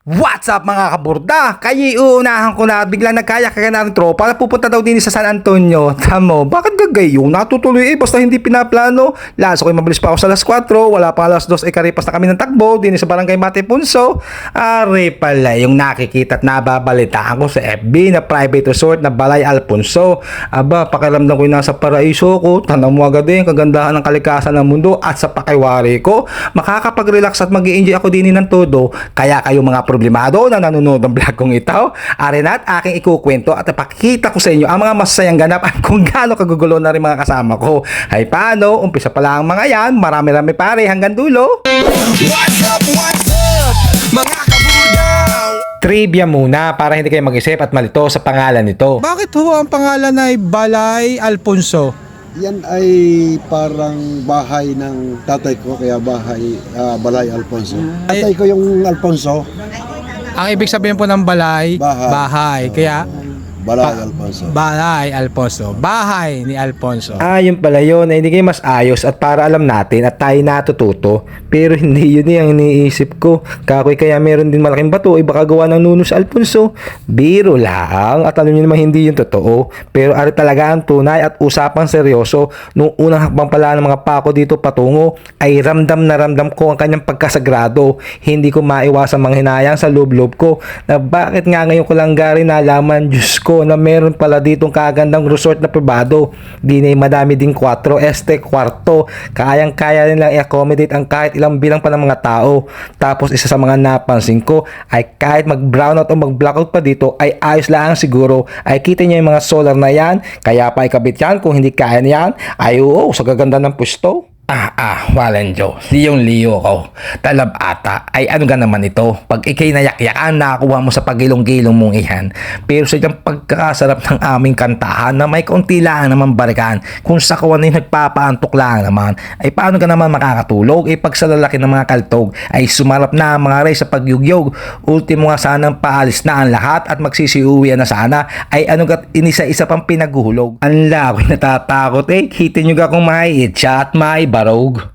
What's up mga kaburda? Kaya uunahan ko na biglang nagkaya na ng tropa na pupunta daw din sa San Antonio. Tamo, bakit gagayo? Natutuloy basta hindi pinaplano. Laso ko'y mabilis pa ako sa alas 4, wala pa alas 2 karipas na kami ng takbo din sa barangay Matipunso. Are pala yung nakikita at nababalitaan ko sa FB na private resort na Balay Alfonso. Aba, pakiramdam ko yung nasa paraiso ko. Tanong mo agad din kagandahan ng kalikasan ng mundo at sa pakiwari ko. Makakapag-relax at mag-i-enjoy ako din ng todo. Kaya kayo mga problemado na nanonood ng vlog kong ito, arin at aking ikukwento at ipakita ko sa inyo ang mga masayang ganap at kung gaano kagugulo na rin mga kasama ko. Hay paano, umpisa pa lang mga yan, marami-rami pare hanggang dulo. What's up, mga kabudaw? Trivia muna para hindi kayo mag-isip at malito sa pangalan nito. Bakit ho ang pangalan ay Balay Alfonso? Yan ay parang bahay ng tatay ko, kaya Balay Alfonso. Tatay ko yung Alfonso, Ang ibig sabihin po ng balay, Bahay. bahay. Kaya Balay Alfonso. Balay Alfonso. Bahay ni Alfonso. Yun pala yun, na hindi kayo mas ayos at para alam natin at tayo natututo. Pero hindi yun yung iniisip ko. Kakoy kaya meron din malaking bato, baka gawa ng nuno sa Alfonso. Biro lang at alam nyo naman hindi yun totoo. Pero ari talaga ang tunay at usapang seryoso. Nung unang hakbang pala ng mga pako dito patungo, ay ramdam na ramdam ko ang kanyang pagkasagrado. Hindi ko maiwasan manghinayang sa loob-loob ko na bakit nga ngayon ko lang gari nalaman, Diyos ko, na meron pala ditong kagandang resort na pribado. Di na madami din 4 kwarto. Kayang-kaya nilang i-accommodate ang kahit ilang bilang pa ng mga tao. Tapos isa sa mga napansin ko ay kahit mag-brownout o mag-blackout pa dito ay ayos lang siguro. Ay kita niyo yung mga solar na yan, kaya pa ikabit yan kung hindi kaya niyan. Ay oo, sa gaganda ng pusto. Walang Diyos. Liyong-liyo ko. Talab ata. Ay ano ka naman ito? Pag ikay nayakyakan, nakakuha mo sa pagilong-gilong mong ihan. Pero sa diyang pagkakasarap ng aming kantahan na may kaunti lang naman barikan, kung sa kawan ay nagpapaantok lang naman, ay paano ka naman makakatulog? Pag sa lalaki ng mga kaltog, ay sumarap na ang mga ray sa pagyugyog. Ultimo nga sanang paalis na ang lahat at magsisiuwi na sana, ay ano ka inisa-isa pang pinaguhulog. Ang lako'y natatakot Hitin nyo ka kung may itcha at may barog.